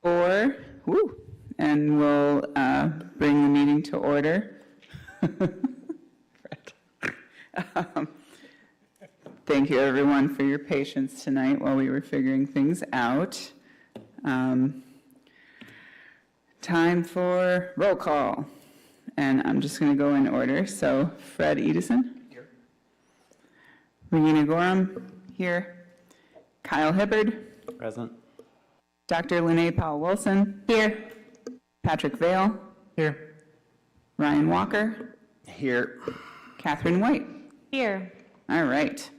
4, woo, and we'll bring the meeting to order. Thank you, everyone, for your patience tonight while we were figuring things out. Time for roll call, and I'm just going to go in order. So, Fred Edison? Here. Regina Gorham? Here. Kyle Hibbard? Present. Dr. Lene Powell-Wilson? Here. Patrick Vale? Here. Ryan Walker? Here. Catherine White? Here. All right.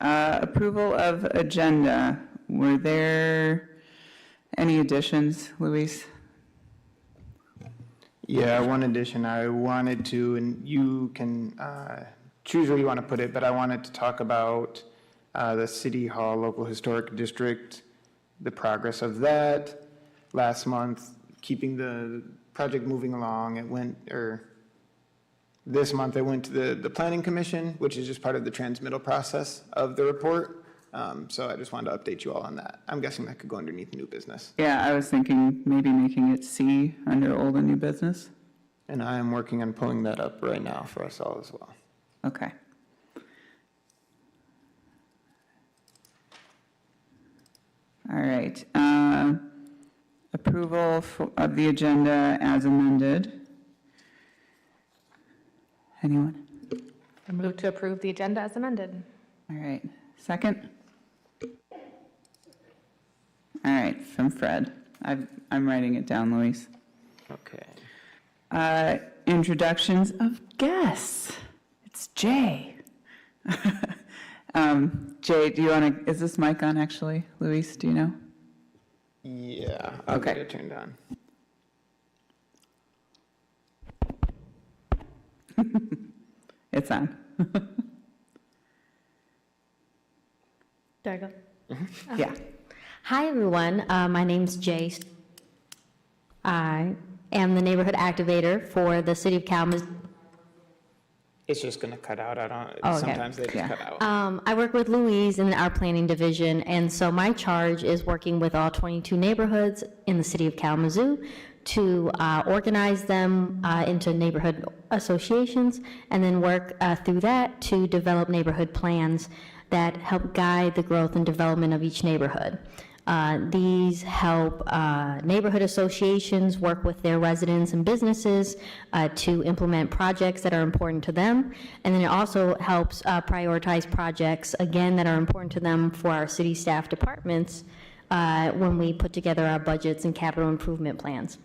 Approval of agenda. Were there any additions, Luis? Yeah, one addition I wanted to, and you can choose where you want to put it, but I wanted to talk about the City Hall Local Historic District, the progress of that. Last month, keeping the project moving along, this month I went to the Planning Commission, which is just part of the transmittal process of the report. So I just wanted to update you all on that. I'm guessing that could go underneath new business. Yeah, I was thinking maybe making it C under old and new business. And I am working on pulling that up right now for us all as well. Okay. All right. Approval of the agenda as amended. Anyone? I move to approve the agenda as amended. All right. Second? All right, from Fred. I'm writing it down, Luis. Okay. Introductions of guests. It's Jay. Jay, do you want to, is this mic on actually, Luis, do you know? Yeah, I'll Okay. get it turned on. It's on. There I go. Yeah. Hi, everyone. My name's Jay. I am the neighborhood activator for the city of Kalamazoo. It's just going to cut out. Oh, okay. Sometimes they just Yeah. cut out. I work with Louise in our planning division, and so my charge is working with all 22 neighborhoods in the city of Kalamazoo to organize them into neighborhood associations, and then work through that to develop neighborhood plans that help guide the growth and development of each neighborhood. These help neighborhood associations work with their residents and businesses to implement projects that are important to them. And then it also helps prioritize projects, again, that are important to them for our city staff departments when we put together our budgets and capital improvement plans.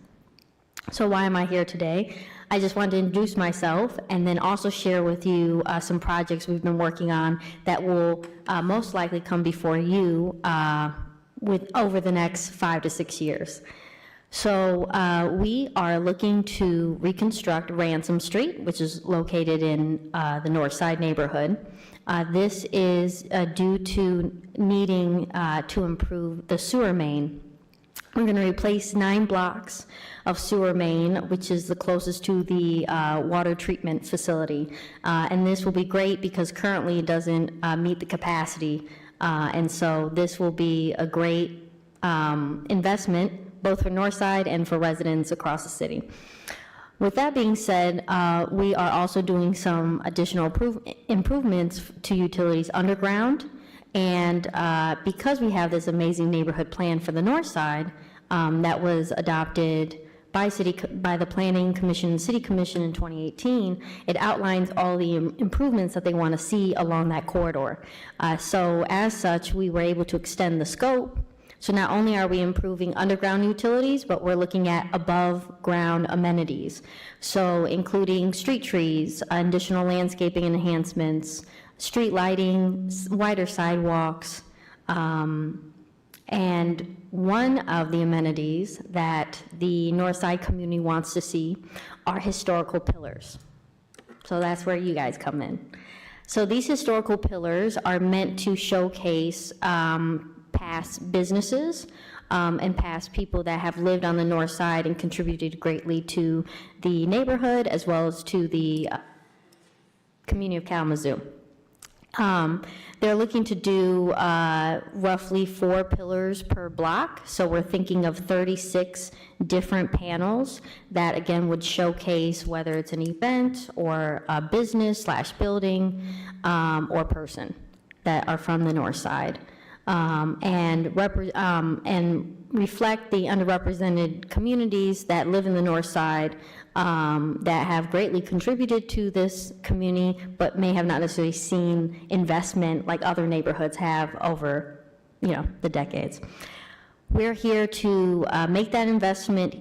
So why am I here today? I just wanted to introduce myself and then also share with you some projects we've been working on that will most likely come before you over the next 5 to 6 years. So we are looking to reconstruct Ransom Street, which is located in the North Side neighborhood. This is due to needing to improve the sewer main. We're going to replace 9 blocks of sewer main, which is the closest to the water treatment facility. And this will be great because currently it doesn't meet the capacity. And so this will be a great investment, both for Northside and for residents across the city. With that being said, we are also doing some additional improvements to utilities underground. And because we have this amazing neighborhood plan for the North Side that was adopted by the Planning Commission and City Commission in 2018, it outlines all the improvements that they want to see along that corridor. So as such, we were able to extend the scope. So not only are we improving underground utilities, but we're looking at above ground amenities. So including street trees, additional landscaping enhancements, street lighting, wider sidewalks, and one of the amenities that the Northside community wants to see are historical pillars. So that's where you guys come in. So these historical pillars are meant to showcase past businesses and past people that have lived on the North Side and contributed greatly to the neighborhood as well as to the community of Kalamazoo. They're looking to do roughly 4 pillars per block, so we're thinking of 36 different panels that, again, would showcase whether it's an event or a business/building or person that are from the north side, and reflect the underrepresented communities that live in the north side that have greatly contributed to this community, but may have not necessarily seen investment like other neighborhoods have over, the decades. We're here to make that investment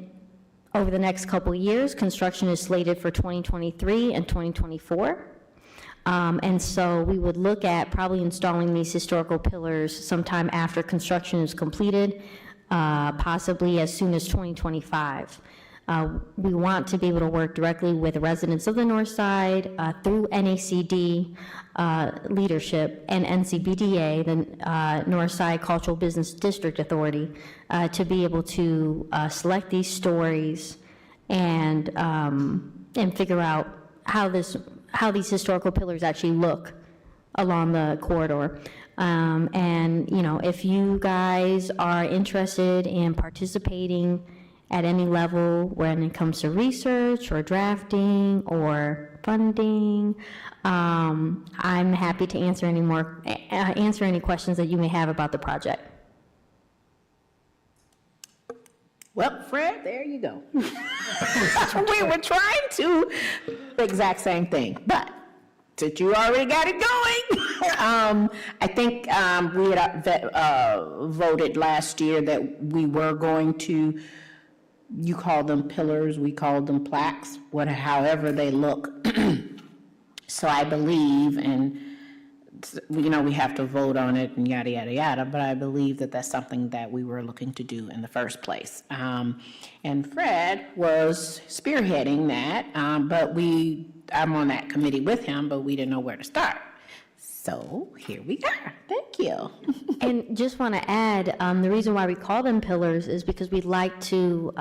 over the next couple of years. Construction is slated for 2023 and 2024. And so we would look at probably installing these historical pillars sometime after construction is completed, possibly as soon as 2025. We want to be able to work directly with residents of the North Side through NACD leadership and NCBDA, the North Side Cultural Business District Authority, to be able to select these stories and figure out how these historical pillars actually look along the corridor. And if you guys are interested in participating at any level when it comes to research or drafting or funding, I'm happy to answer any questions that you may have about the project. Well, Fred, there you go. We were trying to the exact same thing, but since you already got it going, I think we had voted last year that we were going to, you call them pillars, we call them plaques, however they look. So I believe, and we have to vote on it and yada, yada, yada, but I believe that that's something that we were looking to do in the first place. And Fred was spearheading that, but I'm on that committee with him, but we didn't know where to start. So here we are. Thank you. And just want to add, the reason why we call them pillars is because we'd like to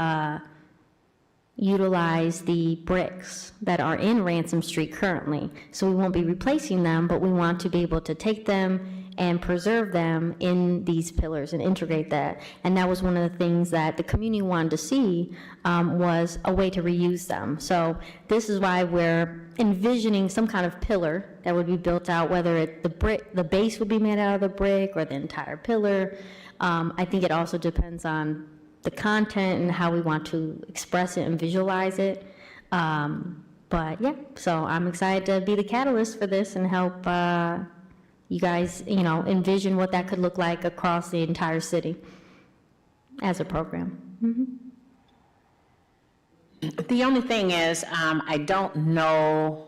utilize the bricks that are in Ransom Street currently. So we won't be replacing them, but we want to be able to take them and preserve them in these pillars and integrate that. And that was one of the things that the community wanted to see, was a way to reuse them. So this is why we're envisioning some kind of pillar that would be built out, whether the base would be made out of the brick or the entire pillar. I think it also depends on the content and how we want to express it and visualize it. But yeah, so I'm excited to be the catalyst for this and help you guys, envision what that could look like across the entire city as a program. Mm-hmm. The only thing is, I don't know,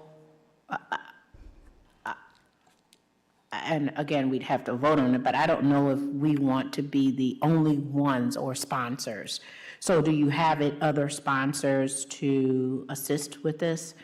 and again, we'd have to vote on it, but I don't know if we want to be the only ones or sponsors. So do you have other sponsors to assist with this?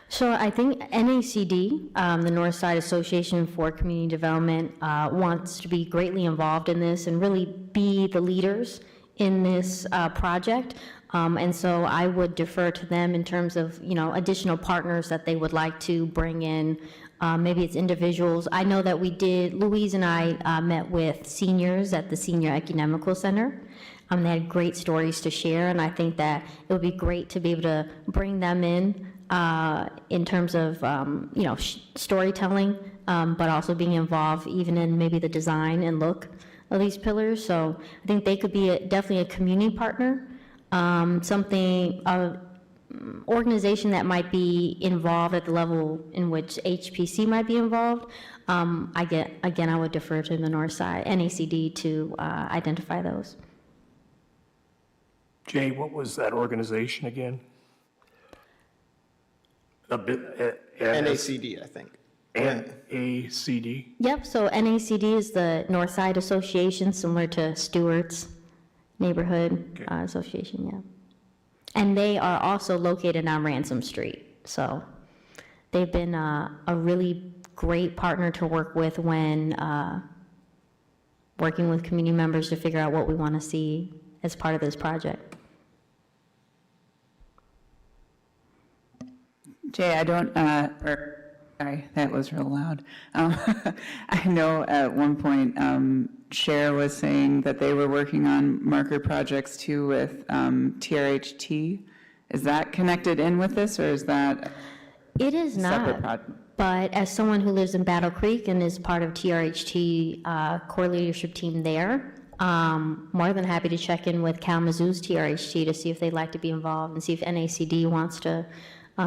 So I think NACD, the Northside Association for Community Development, wants to be greatly involved in this and really be the leaders in this project. And so I would defer to them in terms of, additional partners that they would like to bring in. Maybe it's individuals. I know that Louise and I met with seniors at the Senior Ecumenical Center. They had great stories to share, and I think that it would be great to be able to bring them in terms of, storytelling, but also being involved even in maybe the design and look of these pillars. So I think they could be definitely a community partner, organization that might be involved at the level in which HPC might be involved. I would defer to the North Side, NACD, to identify those. Jay, what was that organization again? NACD, I think. NACD? Yep, so NACD is the North Side Association, similar to Stewart's Neighborhood Association, yeah. And they are also located on Ransom Street. So they've been a really great partner to work with when working with community members to figure out what we want to see as part of this project. Jay, I don't, or Sorry, that was real loud. I know at one point, Cher was saying that they were working on marker projects too with TRHT. Is that connected in with this, or is that It is a separate not, project? but as someone who lives in Battle Creek and is part of TRHT core leadership team there, more than happy to check in with Kalamazoo's TRHT to see if they'd like to be involved and see if NACD wants to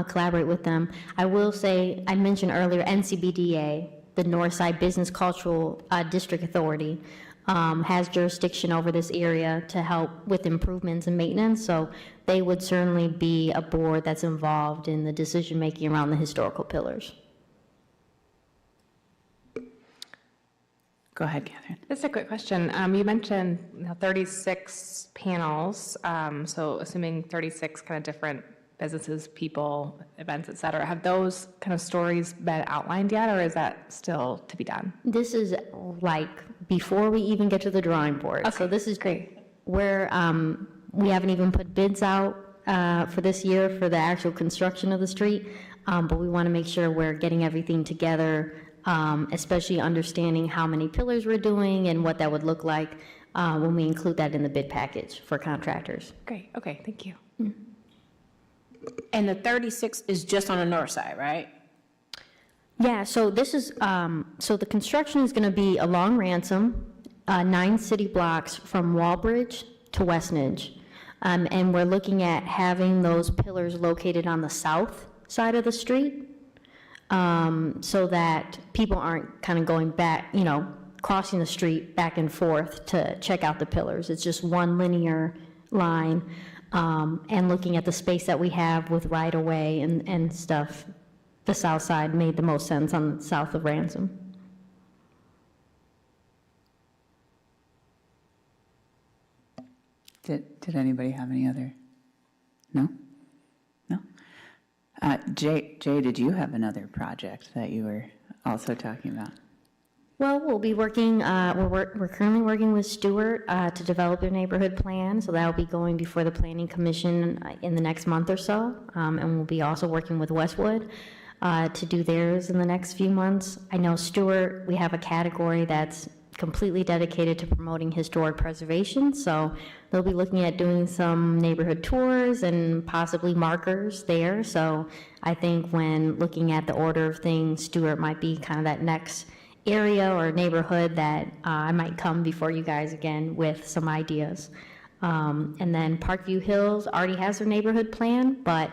collaborate with them. I will say, I mentioned earlier, NCBDA, the Northside Business Cultural District Authority, has jurisdiction over this area to help with improvements and maintenance, so they would certainly be a board that's involved in the decision-making around the historical pillars. Go ahead, Catherine. Just a quick question. You mentioned 36 panels, so assuming 36 kind of different businesses, people, events, et cetera. Have those kind of stories been outlined yet, or is that still to be done? This is like before we even get to the drawing board. So this is great. where we haven't even put bids out for this year for the actual construction of the street, but we want to make sure we're getting everything together, especially understanding how many pillars we're doing and what that would look like when we include that in the bid package for contractors. Great, okay, thank you. And the 36 is just on the north side, right? Yeah, so this is, so the construction is going to be along Ransom, 9 city blocks from Walbridge to Westnedge. And we're looking at having those pillars located on the south side of the street, so that people aren't kind of going back, you know, crossing the street back and forth to check out the pillars. It's just one linear line, and looking at the space that we have with right-of-way and stuff, the south side made the most sense on the south of Ransom. Did anybody have any other? No? No? Jay, did you have another project that you were also talking about? Well, we'll be working, we're currently working with Stewart to develop a neighborhood plan, so that'll be going before the Planning Commission in the next month or so. And we'll be also working with Westwood to do theirs in the next few months. I know Stewart, we have a category that's completely dedicated to promoting historic preservation, so they'll be looking at doing some neighborhood tours and possibly markers there. So I think when looking at the order of things, Stewart might be kind of that next area or neighborhood that I might come before you guys again with some ideas. And then Parkview Hills already has their neighborhood plan, but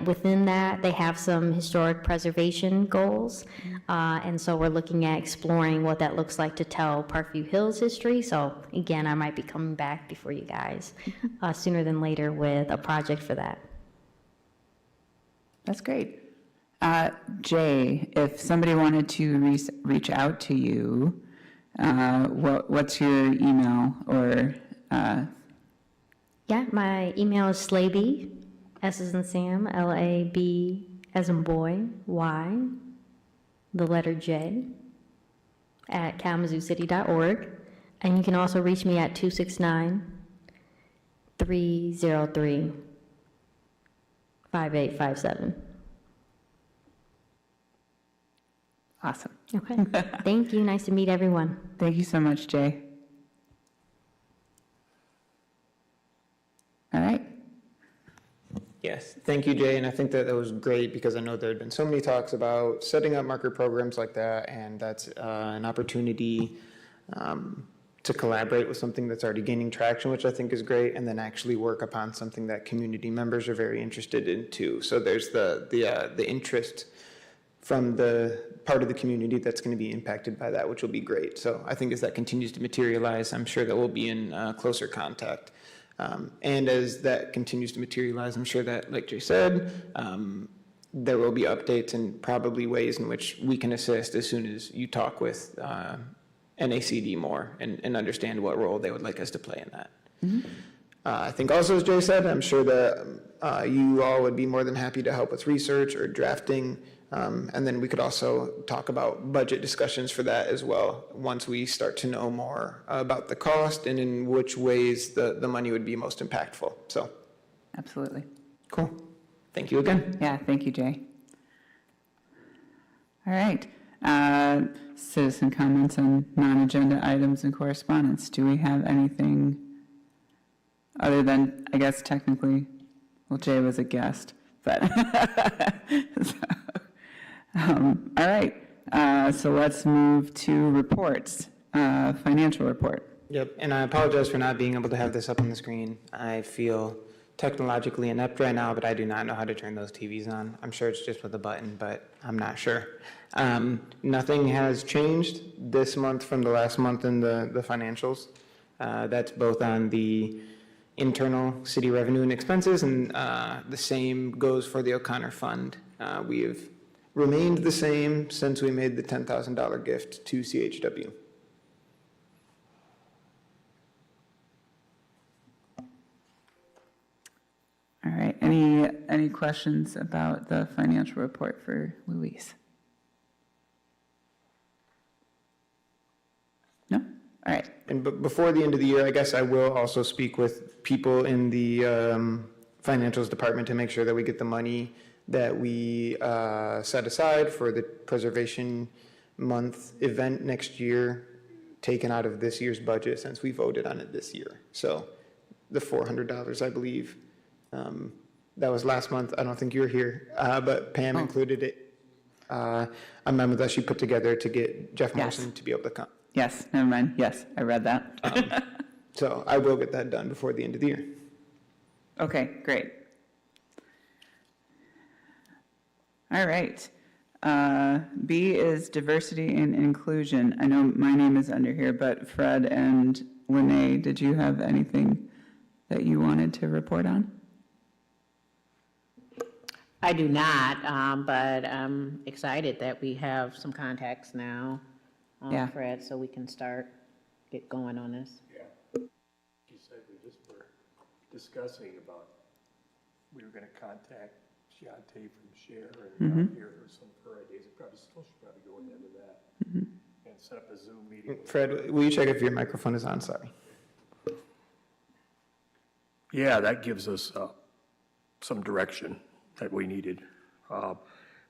within that, they have some historic preservation goals. And so we're looking at exploring what that looks like to tell Parkview Hills history. So again, I might be coming back before you guys sooner than later with a project for that. That's great. Jay, if somebody wanted to reach out to you, what's your email or? Yeah, my email is slaby, S as in Sam, L-A-B as in boy, Y, the letter J, at kalamazooCity.org. And you can also reach me at 269-303-5857. Awesome. Okay, thank you, nice to meet everyone. Thank you so much, Jay. All right. Yes, thank you, Jay, and I think that was great because I know there had been so many talks about setting up marker programs like that, and that's an opportunity to collaborate with something that's already gaining traction, which I think is great, and then actually work upon something that community members are very interested in too. So there's the interest from the part of the community that's going to be impacted by that, which will be great. So I think as that continues to materialize, I'm sure that we'll be in closer contact. And as that continues to materialize, I'm sure that, like Jay said, there will be updates and probably ways in which we can assist as soon as you talk with NACD more and understand what role they would like us to play in that. Mm-hmm. I think also, as Jay said, I'm sure that you all would be more than happy to help with research or drafting. And then we could also talk about budget discussions for that as well, once we start to know more about the cost and in which ways the money would be most impactful. So, Absolutely. cool. Thank you again. Yeah, thank you, Jay. All right. Citizen comments on non-agenda items and correspondence. Do we have anything other than, I guess technically, well, Jay was a guest, but, so, all right. So let's move to reports, financial report. Yep, and I apologize for not being able to have this up on the screen. I feel technologically inept right now, but I do not know how to turn those TVs on. I'm sure it's just with a button, but I'm not sure. Nothing has changed this month from the last month in the financials. That's both on the internal city revenue and expenses, and the same goes for the O'Connor Fund. We have remained the same since we made the $10,000 gift to CHW. All right. Any questions about the financial report for Luis? No? All right. And before the end of the year, I guess I will also speak with people in the financials department to make sure that we get the money that we set aside for the Preservation Month event next year taken out of this year's budget since we voted on it this year. So the $400, I believe, that was last month. I don't think you were here, but Pam included it. A memo that she put together to get Jeff Morrison to be able to come. Yes, never mind. Yes, I read that. So I will get that done before the end of the year. Okay, great. All right. B is diversity and inclusion. I know my name is under here, but Fred and Lene, did you have anything that you wanted to report on? I do not, but I'm excited that we have some contacts now, Yeah. Fred, so we can get going on this. She said we just were discussing about, we were gonna contact Shiante from Share and hear some of her ideas. Should probably go into that and set up a Zoom meeting. Fred, will you check if your microphone is on? Sorry. Yeah, that gives us some direction that we needed.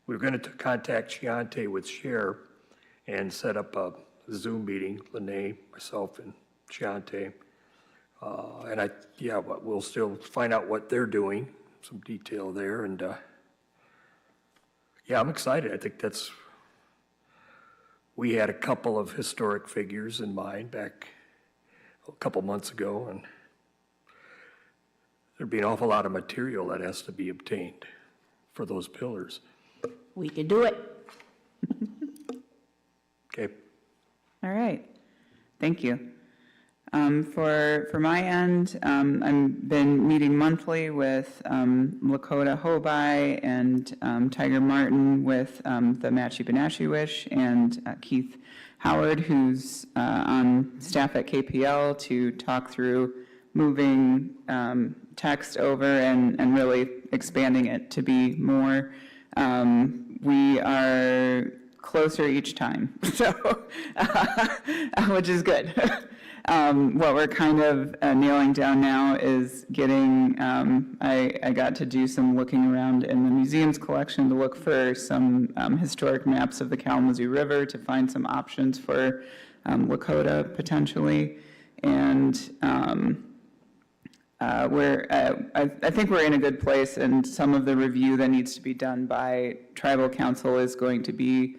We were going to contact Shiante with Share and set up a Zoom meeting, Lene, myself, and Shiante. But we'll still find out what they're doing, some detail there, and I'm excited. I think we had a couple of historic figures in mind back a couple months ago, and there'd be an awful lot of material that has to be obtained for those pillars. We can do it. Okay. All right. Thank you. For my end, I've been meeting monthly with Lakota Hobai and Tiger Martin with the Matchy Benashy Wish and Keith Howard, who's on staff at KPL, to talk through moving text over and really expanding it to be more. We are closer each time, so which is good. What we're kind of nailing down now is getting, I got to do some looking around in the museum's collection to look for some historic maps of the Kalamazoo River to find some options for Lakota potentially. And I think we're in a good place, and some of the review that needs to be done by tribal council is going to be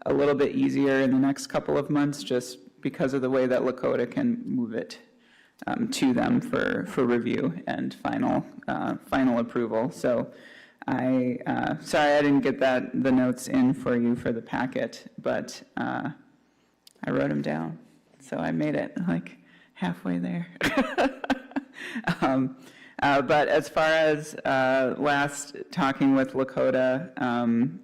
a little bit easier in the next couple of months, just because of the way that Lakota can move it to them for review and final approval. So sorry I didn't get the notes in for you for the packet, but I wrote them down, so I made it like halfway there. But as far as last talking with Lakota,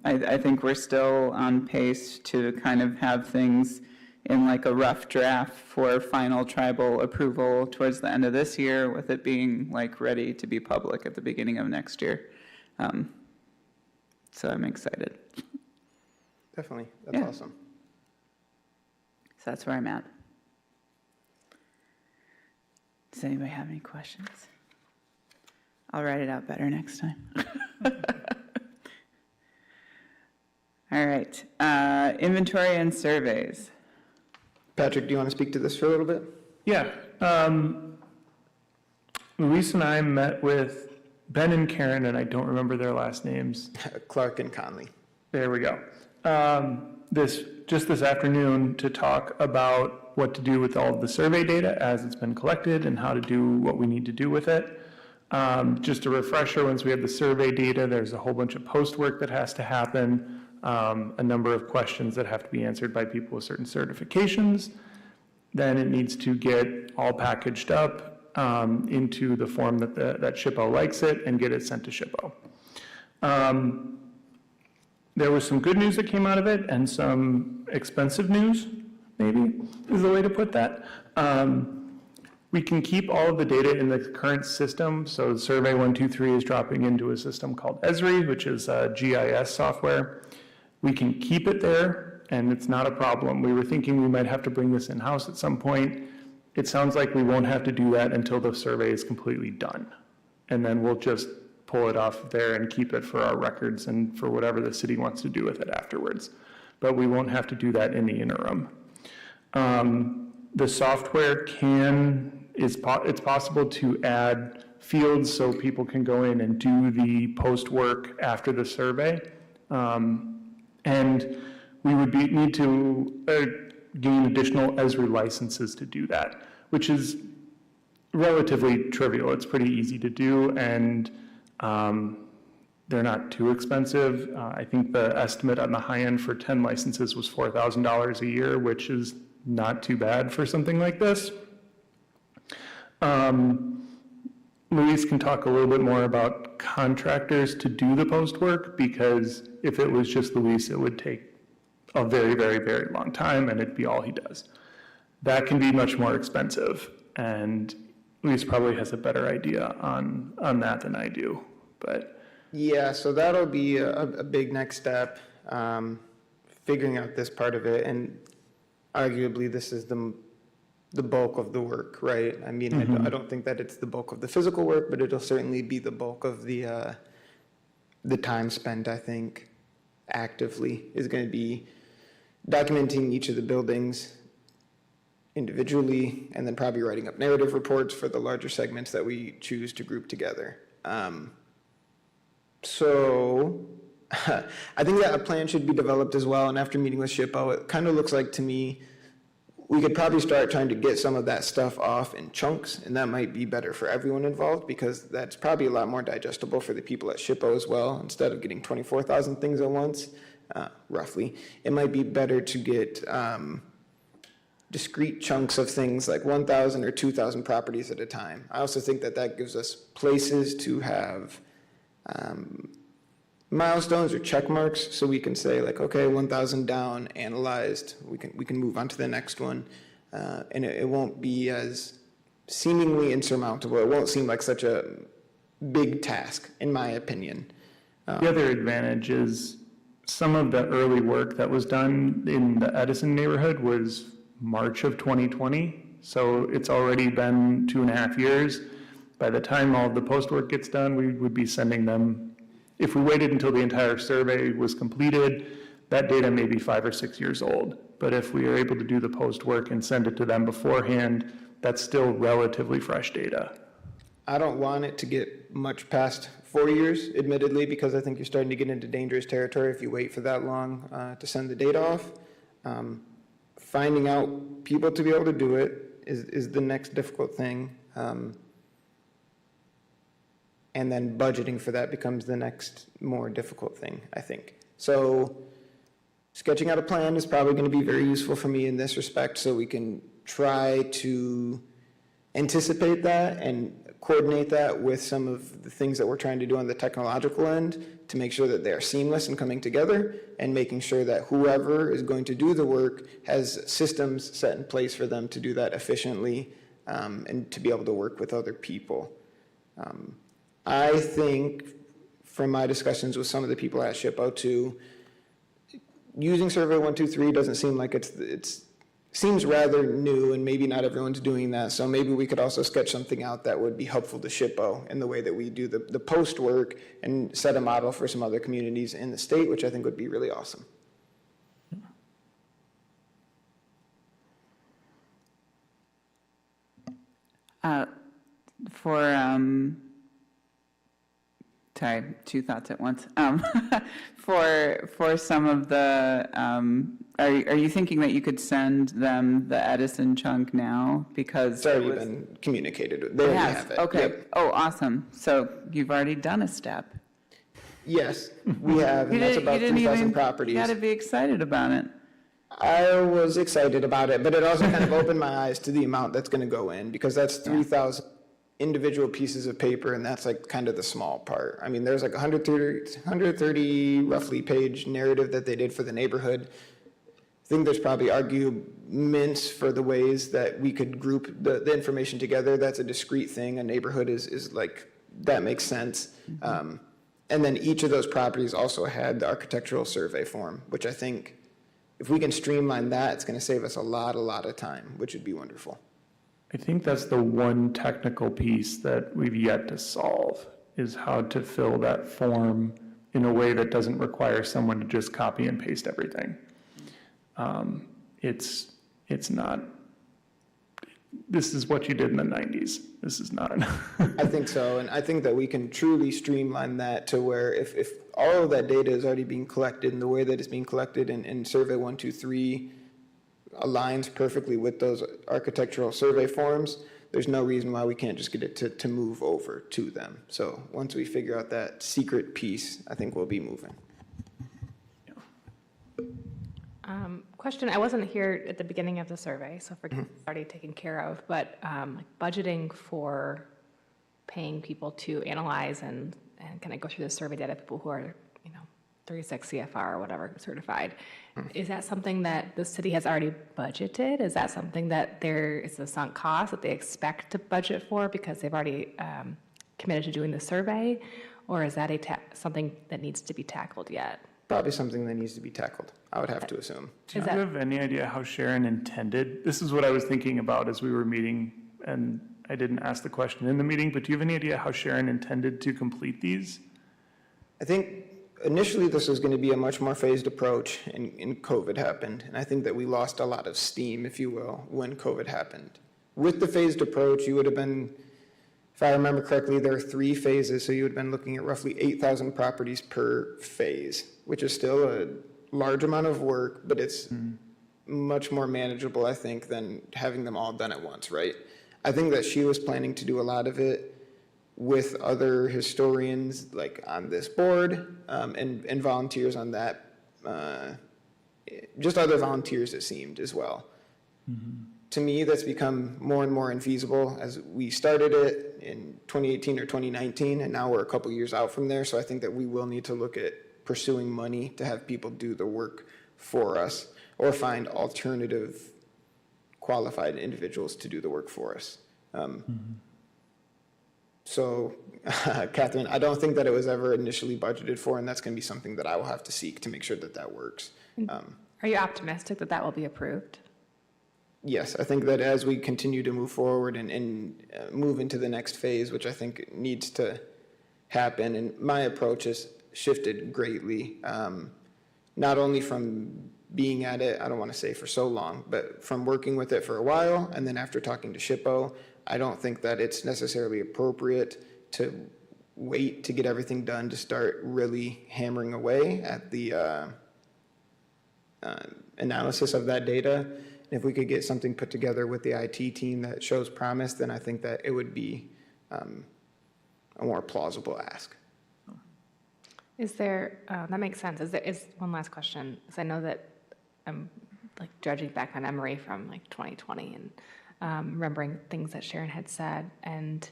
I think we're still on pace to kind of have things in like a rough draft for final tribal approval towards the end of this year, with it being like ready to be public at the beginning of next year. So I'm excited. Definitely. That's awesome. So that's where I'm at. Does anybody have any questions? I'll write it out better next time. All right, inventory and surveys. Patrick, do you want to speak to this for a little bit? Yeah. Luis and I met with Ben and Karen, and I don't remember their last names. Clark and Conley. There we go. This afternoon to talk about what to do with all of the survey data as it's been collected and how to do what we need to do with it. Just a refresher, once we have the survey data, there's a whole bunch of post work that has to happen, a number of questions that have to be answered by people with certain certifications. Then it needs to get all packaged up into the form that that SHPO likes it and get it sent to SHPO. There was some good news that came out of it and some expensive news, maybe is the way to put that. We can keep all of the data in the current system. So Survey 123 is dropping into a system called Esri, which is GIS software. We can keep it there, and it's not a problem. We were thinking we might have to bring this in-house at some point. It sounds like we won't have to do that until the survey is completely done. And then we'll just pull it off there and keep it for our records and for whatever the city wants to do with it afterwards. But we won't have to do that in the interim. The software it's possible to add fields so people can go in and do the post work after the survey. And we would need to gain additional Esri licenses to do that, which is relatively trivial. It's pretty easy to do, and they're not too expensive. I think the estimate on the high end for 10 licenses was $4,000 a year, which is not too bad for something like this. Luis can talk a little bit more about contractors to do the post work, because if it was just Luis, it would take a very, very, very long time, and it'd be all he does. That can be much more expensive, and Luis probably has a better idea on that than I do, but. Yeah, so that'll be a big next step, figuring out this part of it, and arguably this is the bulk of the work, right? I mean, I don't think that it's the bulk of the physical work, but it'll certainly be the bulk of the time spent, I think, actively is going to be documenting each of the buildings individually, and then probably writing up narrative reports for the larger segments that we choose to group together. So I think that a plan should be developed as well, and after meeting with SHPO, it kind of looks like to me we could probably start trying to get some of that stuff off in chunks, and that might be better for everyone involved, because that's probably a lot more digestible for the people at SHPO as well. Instead of getting 24,000 things at once, roughly, it might be better to get discrete chunks of things like 1,000 or 2,000 properties at a time. I also think that that gives us places to have milestones or check marks, so we can say like, okay, 1,000 down, analyzed, we can move on to the next one, and it won't be as seemingly insurmountable. It won't seem like such a big task, in my opinion. The other advantage is some of the early work that was done in the Edison neighborhood was March of 2020, so it's already been 2.5 years. By the time all of the post work gets done, we would be sending them. If we waited until the entire survey was completed, that data may be 5 or 6 years old. But if we are able to do the post work and send it to them beforehand, that's still relatively fresh data. I don't want it to get much past 4 years, admittedly, because I think you're starting to get into dangerous territory if you wait for that long to send the data off. Finding out people to be able to do it is the next difficult thing. And then budgeting for that becomes the next more difficult thing, I think. So sketching out a plan is probably going to be very useful for me in this respect, so we can try to anticipate that and coordinate that with some of the things that we're trying to do on the technological end to make sure that they are seamless and coming together, and making sure that whoever is going to do the work has systems set in place for them to do that efficiently, and to be able to work with other people. I think from my discussions with some of the people at SHPO too, using Survey 123 doesn't seem like it's seems rather new, and maybe not everyone's doing that. So maybe we could also sketch something out that would be helpful to SHPO in the way that we do the post work, and set a model for some other communities in the state, which I think would be really awesome. For, sorry, two thoughts at once. For some of the, are you thinking that you could send them the Edison chunk now? Because It's already it was- been communicated. They It already has, have it. okay. Yep. Oh, awesome. So you've already done a step. Yes, we have, and that's about 3,000 properties. You gotta be excited about it. I was excited about it, but it also kind of opened my eyes to the amount that's going to go in, because that's 3,000 individual pieces of paper, and that's like kind of the small part. I mean, there's like 130 roughly page narrative that they did for the neighborhood. I think there's probably arguments for the ways that we could group the information together. That's a discrete thing. A neighborhood is like, that makes sense. And then each of those properties also had the architectural survey form, which I think if we can streamline that, it's going to save us a lot of time, which would be wonderful. I think that's the one technical piece that we've yet to solve, is how to fill that form in a way that doesn't require someone to just copy and paste everything. It's not, this is what you did in the 90s. This is not enough. I think so, and I think that we can truly streamline that to where if all of that data is already being collected and the way that it's being collected in Survey 123 aligns perfectly with those architectural survey forms, there's no reason why we can't just get it to move over to them. So once we figure out that secret piece, I think we'll be moving. Question, I wasn't here at the beginning of the survey, so forgive me, it's already taken care of, but like budgeting for paying people to analyze and kind of go through the survey data, people who are, 36 CFR or whatever certified, is that something that the city has already budgeted? Is that something that there is a sunk cost that they expect to budget for because they've already committed to doing the survey? Or is that something that needs to be tackled yet? Probably something that needs to be tackled, I would have to assume. Do you have any idea how Sharon intended? This is what I was thinking about as we were meeting, and I didn't ask the question in the meeting, but do you have any idea how Sharon intended to complete these? I think initially this was going to be a much more phased approach, and COVID happened. And I think that we lost a lot of steam, if you will, when COVID happened. With the phased approach, you would have been, if I remember correctly, there are 3 phases, so you would have been looking at roughly 8,000 properties per phase, which is still a large amount of work, but it's much more manageable, I think, than having them all done at once, right? I think that she was planning to do a lot of it with other historians, like on this board, and volunteers on that, just other volunteers, it seemed, as well. To me, that's become more and more infeasible as we started it in 2018 or 2019, and now we're a couple years out from there, so I think that we will need to look at pursuing money to have people do the work for us, or find alternative qualified individuals to do the work for us. So, Catherine, I don't think that it was ever initially budgeted for, and that's going to be something that I will have to seek to make sure that that works. Are you optimistic that that will be approved? Yes, I think that as we continue to move forward and move into the next phase, which I think needs to happen, and my approach has shifted greatly, not only from being at it, I don't want to say for so long, but from working with it for a while, and then after talking to SHPO, I don't think that it's necessarily appropriate to wait to get everything done to start really hammering away at the analysis of that data. If we could get something put together with the IT team that shows promise, then I think that it would be a more plausible ask. Is there, that makes sense. Is one last question, because I know that I'm like dredging back my memory from like 2020 and remembering things that Sharon had said, and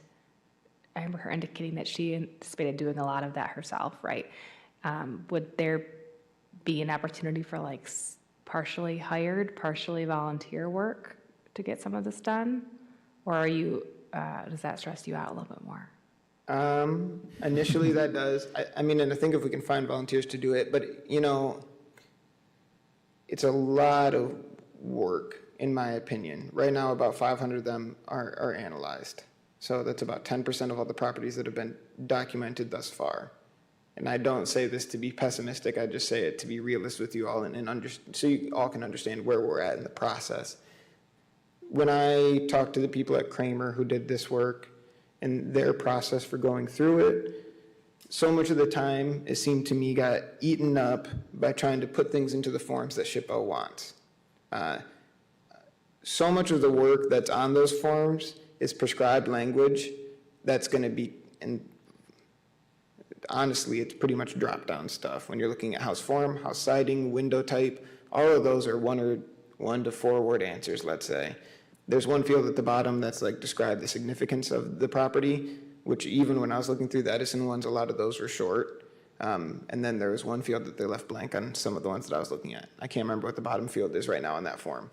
I remember her indicating that she anticipated doing a lot of that herself, right? Would there be an opportunity for like partially hired, partially volunteer work to get some of this done? Or are you, does that stress you out a little bit more? Initially that does. I mean, and I think if we can find volunteers to do it, but it's a lot of work, in my opinion. Right now, about 500 of them are analyzed. So that's about 10% of all the properties that have been documented thus far. And I don't say this to be pessimistic, I just say it to be realist with you all, and so you all can understand where we're at in the process. when I talked to the people at Kramer who did this work and their process for going through it, so much of the time, it seemed to me, got eaten up by trying to put things into the forms that SHPO wants. So much of the work that's on those forms is prescribed language that's going to be, and honestly, it's pretty much drop-down stuff. When you're looking at house form, house siding, window type, all of those are 1 to 4 word answers, let's say. There's one field at the bottom that's like describe the significance of the property, which even when I was looking through the Edison ones, a lot of those were short. And then there was one field that they left blank on some of the ones that I was looking at. I can't remember what the bottom field is right now on that form.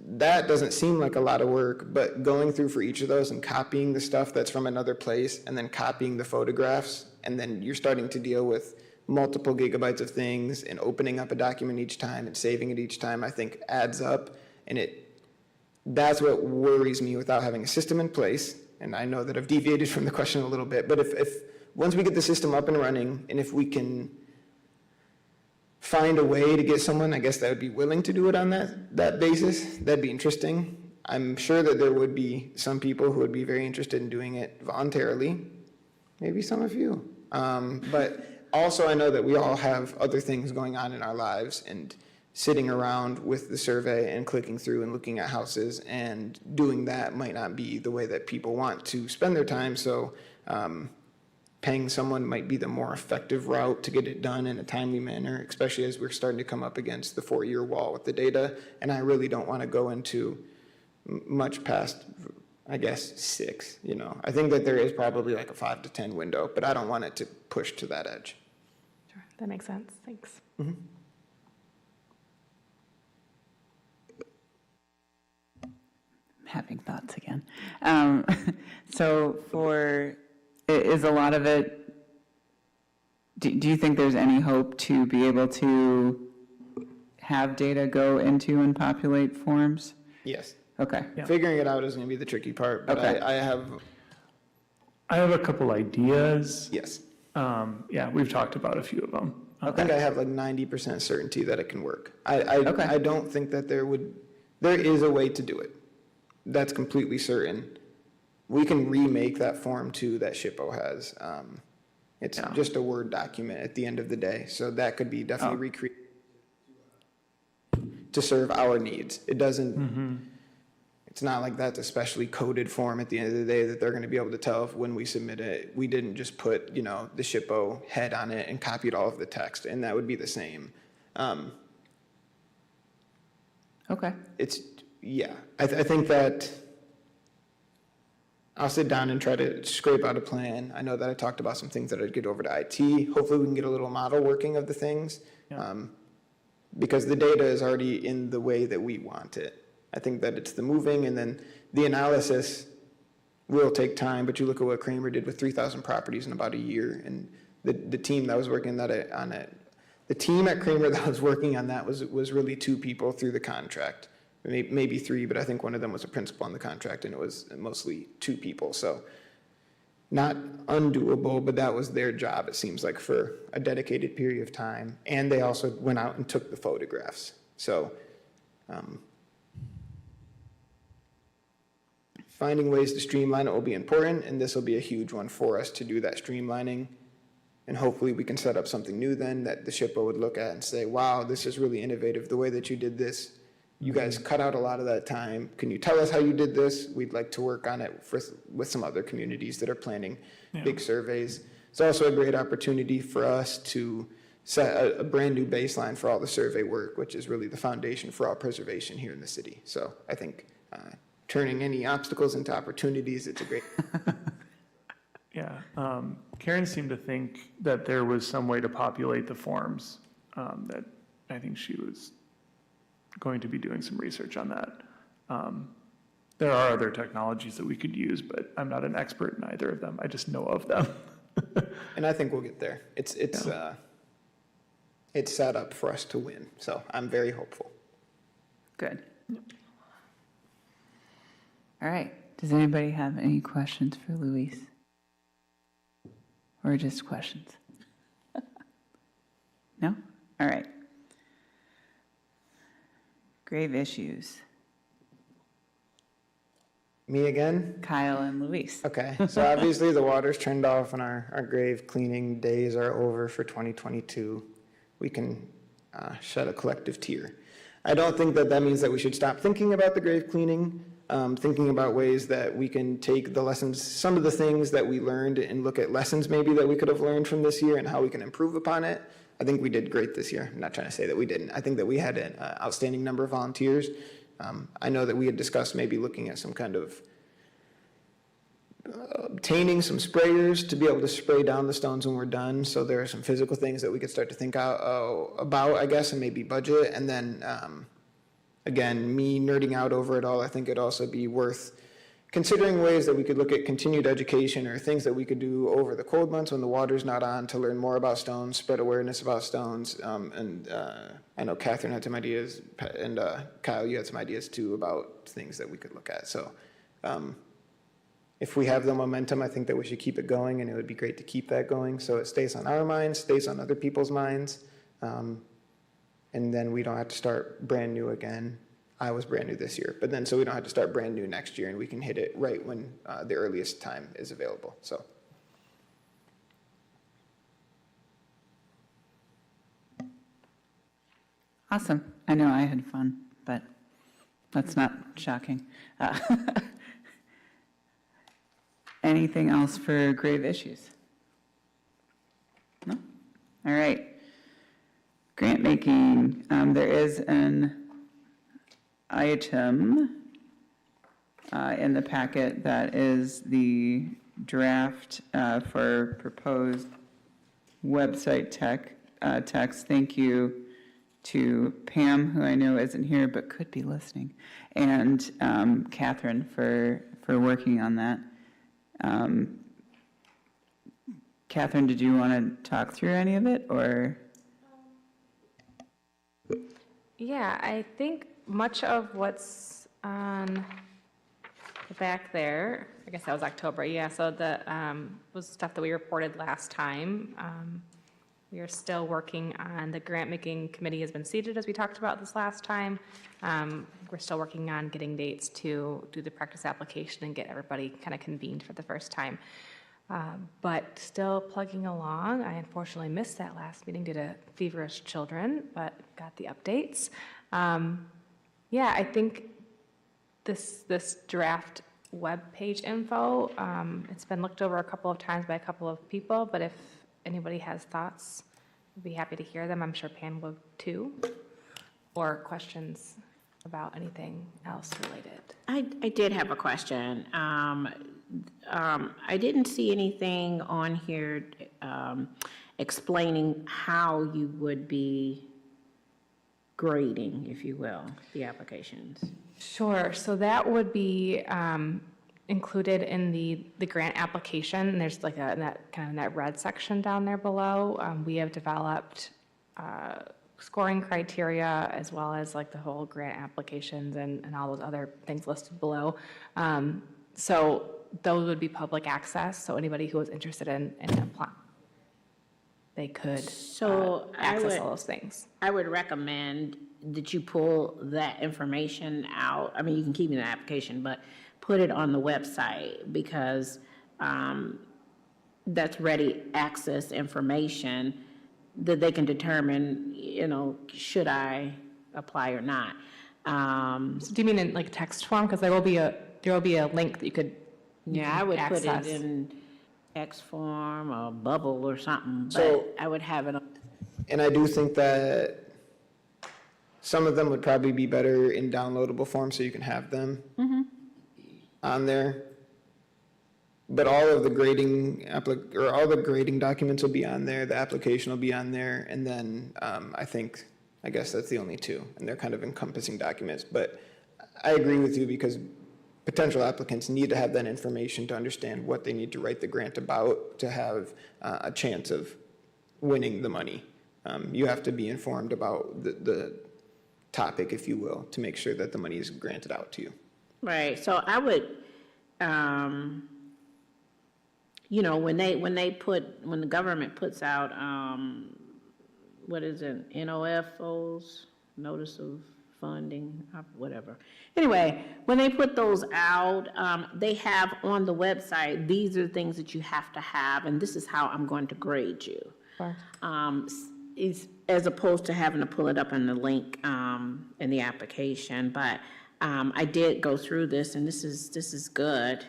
That doesn't seem like a lot of work, but going through for each of those and copying the stuff that's from another place and then copying the photographs, and then you're starting to deal with multiple gigabytes of things and opening up a document each time and saving it each time, I think adds up. And that's what worries me without having a system in place. And I know that I've deviated from the question a little bit, but if once we get the system up and running, and if we can find a way to get someone, I guess, that would be willing to do it on that basis, that'd be interesting. I'm sure that there would be some people who would be very interested in doing it voluntarily, maybe some of you. But also I know that we all have other things going on in our lives, and sitting around with the survey and clicking through and looking at houses and doing that might not be the way that people want to spend their time. So paying someone might be the more effective route to get it done in a timely manner, especially as we're starting to come up against the 4-year wall with the data. And I really don't want to go into much past, I guess, 6, you know. I think that there is probably like a 5 to 10 window, but I don't want it to push to that edge. Sure, that makes sense. Thanks. I'm having thoughts again. So is a lot of it, do you think there's any hope to be able to have data go into and populate forms? Yes. Okay. Figuring it out is going to be the tricky part, but Okay. I have, I have a couple ideas. yes. Yeah, we've talked about a few of them. I think I have like 90% certainty that it can work. Okay. I don't think that there is a way to do it. That's completely certain. We can remake that form too that SHPO has. It's just a Word document at the end of the day. So that could be definitely recreated to serve our needs. It doesn't, it's not like that's a specially coded form at the end of the day that they're going to be able to tell if when we submit it, we didn't just put, the SHPO head on it and copied all of the text, and that would be the same. Okay. I think that I'll sit down and try to scrape out a plan. I know that I talked about some things that I'd get over to IT. Hopefully we can get a little model working of the things, because the data is already in the way that we want it. I think that it's the moving, and then the analysis will take time, but you look at what Kramer did with 3,000 properties in about a year, and the team that was working on it, the team at Kramer that was working on that was really 2 people through the contract. Maybe 3, but I think one of them was a principal on the contract, and it was mostly 2 people. So not undoable, but that was their job, it seems like, for a dedicated period of time. And they also went out and took the photographs. So finding ways to streamline it will be important, and this will be a huge one for us to do that streamlining. And hopefully we can set up something new then that the SHPO would look at and say, wow, this is really innovative, the way that you did this. You guys cut out a lot of that time. Can you tell us how you did this? We'd like to work on it with some other communities that are planning big surveys. It's also a great opportunity for us to set a brand new baseline for all the survey work, which is really the foundation for all preservation here in the city. So I think turning any obstacles into opportunities, it's a great. Yeah, Karen seemed to think that there was some way to populate the forms, that I think she was going to be doing some research on that. There are other technologies that we could use, but I'm not an expert in either of them. I just know of them. And I think we'll get there. It's set up for us to win, so I'm very hopeful. Good. All right. Does anybody have any questions for Luis? Or just questions? No? All right. Grave issues. Me again? Kyle and Luis. Okay, so obviously the water's turned off and our grave cleaning days are over for 2022. We can shed a collective tear. I don't think that that means that we should stop thinking about the grave cleaning, thinking about ways that we can take the lessons, some of the things that we learned, and look at lessons maybe that we could have learned from this year and how we can improve upon it. I think we did great this year. I'm not trying to say that we didn't. I think that we had an outstanding number of volunteers. I know that we had discussed maybe looking at some kind of obtaining some sprayers to be able to spray down the stones when we're done. So there are some physical things that we could start to think about, I guess, and maybe budget. And then, again, me nerding out over it all, I think it'd also be worth considering ways that we could look at continued education or things that we could do over the cold months when the water's not on to learn more about stones, spread awareness about stones. I know Catherine had some ideas, and Kyle, you had some ideas too about things that we could look at. So if we have the momentum, I think that we should keep it going, and it would be great to keep that going so it stays on our minds, stays on other people's minds, and then we don't have to start brand new again. I was brand new this year, but then so we don't have to start brand new next year, and we can hit it right when the earliest time is available. So. Awesome. I know I had fun, but that's not shocking. Anything else for grave issues? No? All right. Grant making. There is an item in the packet that is the draft for proposed website text. Thank you to Pam, who I know isn't here but could be listening, and Catherine for working on that. Catherine, did you want to talk through any of it, or? Yeah, I think much of what's on the back there, I guess that was October, yeah, so the, was stuff that we reported last time. We are still working on, the grant-making committee has been seated, as we talked about this last time. We're still working on getting dates to do the practice application and get everybody kind of convened for the first time. But still plugging along. I unfortunately missed that last meeting due to feverish children, but got the updates. Yeah, I think this draft web page info, it's been looked over a couple of times by a couple of people, but if anybody has thoughts, I'd be happy to hear them. I'm sure Pam would too, or questions about anything else related. I did have a question. I didn't see anything on here explaining how you would be grading, if you will, the applications. Sure, so that would be included in the grant application. There's like that red section down there below. We have developed scoring criteria as well as like the whole grant applications and all those other things listed below. So those would be public access, so anybody who was interested in applying, they could access all those things. I would recommend that you pull that information out. I mean, you can keep it in the application, but put it on the website because that's ready access information that they can determine, should I apply or not. So do you mean in like text form? Because there will be a link that you could I would access. put it in text form or bubble or something, So- but I would have it. And I do think that some of them would probably be better in downloadable form so you can have them on there. But all of the grading all the grading documents will be on there, the application will be on there, and then I guess that's the only two, and they're kind of encompassing documents. But I agree with you because potential applicants need to have that information to understand what they need to write the grant about to have a chance of winning the money. You have to be informed about the topic, if you will, to make sure that the money is granted out to you. Right, so I would, when the government puts out, what is it, NOFOs, Notice of funding, whatever. Anyway, when they put those out, they have on the website, these are the things that you have to have, and this is how I'm going to grade you. Sure. Is, as opposed to having to pull it up in the link in the application, but I did go through this, and this is good.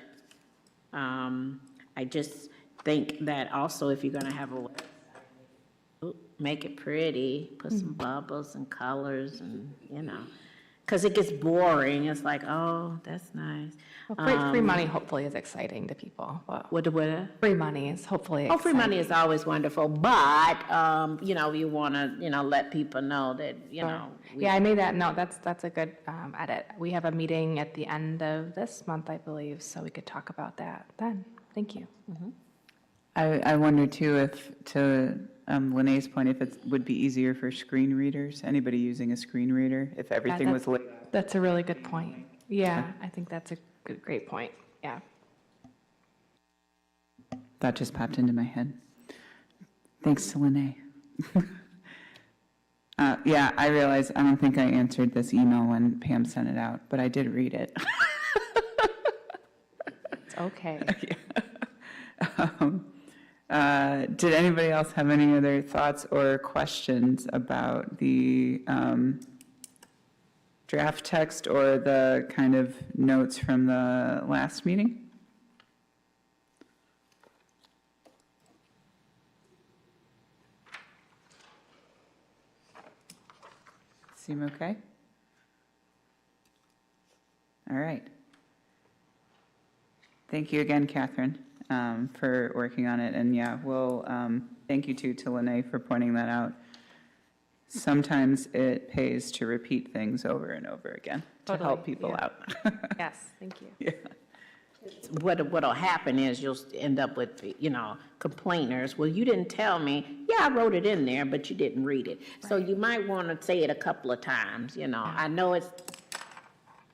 I just think that also if you're gonna have a website, make it pretty, put some bubbles and colors and, you know, because it gets boring. It's like, oh, that's nice. Well, free money hopefully is exciting to people. Well, What? free money is hopefully Oh, free exciting. money is always wonderful, but, you know, you want to, you know, let people know that, you know. Yeah, I made that note. That's a good edit. We have a meeting at the end of this month, I believe, so we could talk about that then. Thank you. I wonder too if, to Lene's point, if it would be easier for screen readers, anybody using a screen reader, if everything was laid. That's a really good point. Yeah, I think that's a great point. Yeah. That just popped into my head. Thanks to Lene. Yeah, I realize I don't think I answered this email when Pam sent it out, but I did read it. It's okay. Did anybody else have any other thoughts or questions about the draft text or the kind of notes from the last meeting? Seem okay? All right. Thank you again, Catherine, for working on it. And yeah, we'll, thank you too to Lene for pointing that out. Sometimes it pays to repeat things over and over again to help Totally, people yeah. out. Yes, thank you. Yeah. What'll happen is you'll end up with, you know, complainers. Well, you didn't tell me. Yeah, I wrote it in there, but you didn't read it. So you might want to say it a couple of times, you know. I know it's,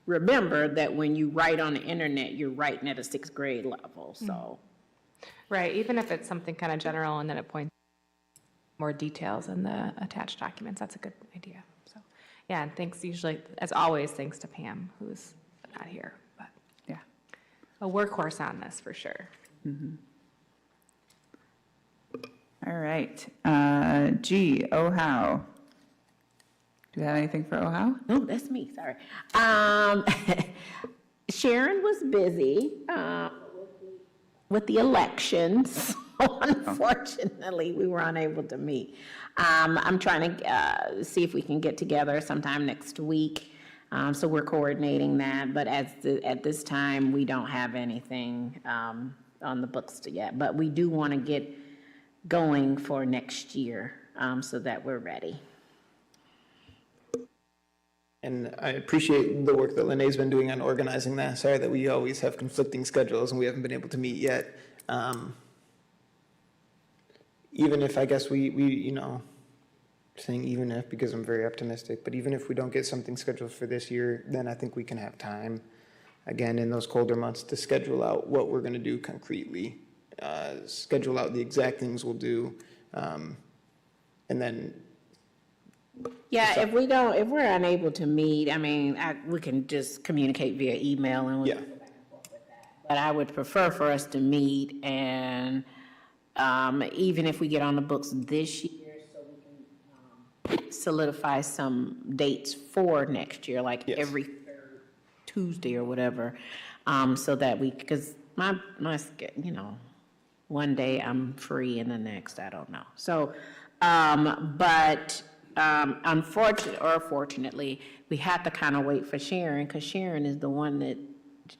remember that when you write on the internet, you're writing at a 6th grade level, so. Right, even if it's something kind of general and then it points more details in the attached documents, that's a good idea. So, yeah, and thanks usually, as always, thanks to Pam, who's not here, but Yeah. a workhorse on this for sure. All right. G, OHOW. Do you have anything for OHOW? No, that's me, sorry. Sharon was busy with the elections. Unfortunately, we were unable to meet. I'm trying to see if we can get together sometime next week. So we're coordinating that, but at this time, we don't have anything on the books yet. But we do want to get going for next year so that we're ready. And I appreciate the work that Lene's been doing on organizing that. Sorry that we always have conflicting schedules and we haven't been able to meet yet. Even if, I guess we, you know, saying even if, because I'm very optimistic, but even if we don't get something scheduled for this year, then I think we can have time, again, in those colder months to schedule out what we're gonna do concretely, schedule out the exact things we'll do, and then Yeah, if we're unable to meet, I mean, we can just communicate via email and. Yeah. But I would prefer for us to meet and, even if we get on the books this year, so we can solidify some dates for next year, like Yes. every third Tuesday or whatever, so that because my, you know, one day I'm free and the next, I don't know. So, but, unfortunately, or fortunately, we have to kind of wait for Sharon, because Sharon is the one that,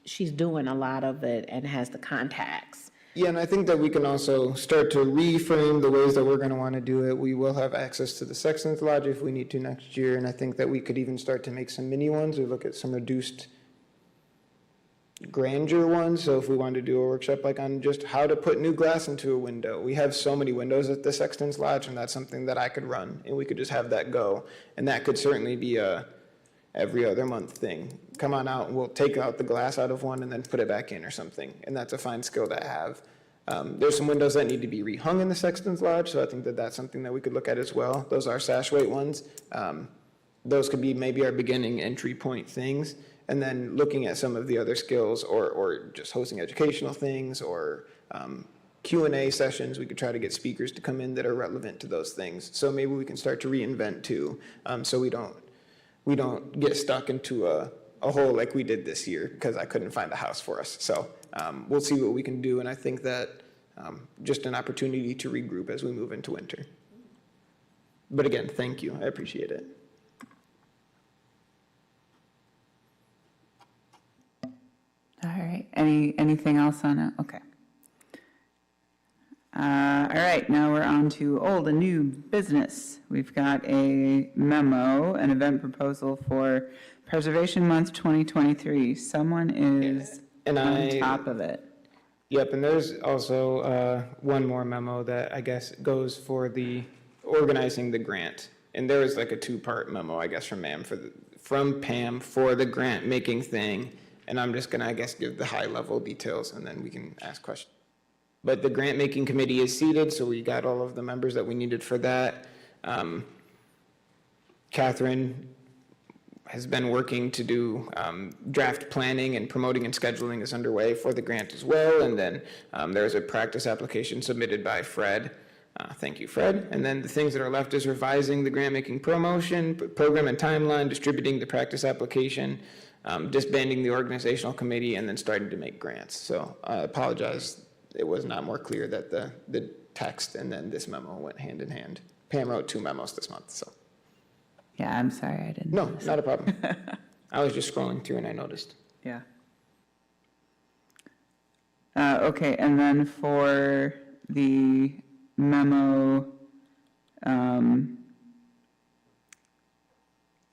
she's doing a lot of it and has the contacts. Yeah, and I think that we can also start to reframe the ways that we're going to want to do it. We will have access to the Sexton's Lodge if we need to next year, and I think that we could even start to make some mini ones or look at some reduced grandeur ones. So if we wanted to do a workshop like on just how to put new glass into a window. We have so many windows at the Sexton's Lodge, and that's something that I could run, and we could just have that go. And that could certainly be a every other month thing. Come on out, and we'll take out the glass out of one and then put it back in or something, and that's a fine skill to have. There's some windows that need to be rehung in the Sexton's Lodge, so I think that that's something that we could look at as well. Those are sash weight ones. those could be maybe our beginning entry point things. And then looking at some of the other skills or just hosting educational things or Q&A sessions, we could try to get speakers to come in that are relevant to those things. So maybe we can start to reinvent too, so we don't get stuck into a hole like we did this year because I couldn't find a house for us. So we'll see what we can do. And I think that just an opportunity to regroup as we move into winter. But again, thank you. I appreciate it. All right, anything else on it? Okay. All right, now we're on to old and new business. We've got a memo, an event proposal for Preservation Month 2023. Someone is And on top of it. Yep, and there's also one more memo that I guess goes for the organizing the grant. And there was like a two-part memo, I guess, from Pam for the grant making thing. And I'm just gonna, I guess, give the high-level details and then we can ask questions. But the grant making committee is seated, so we got all of the members that we needed for that. Catherine has been working to do draft planning, and promoting and scheduling is underway for the grant as well. And then there's a practice application submitted by Fred. Thank you, Fred. And then the things that are left is revising the grant making promotion, program and timeline, distributing the practice application, disbanding the organizational committee, and then starting to make grants. So I apologize, it was not more clear that the text and then this memo went hand in hand. Pam wrote 2 memos this month, so. Yeah, I'm sorry, I didn't. No, not a problem. I was just scrolling through and I noticed. Yeah. Okay, and then for the memo,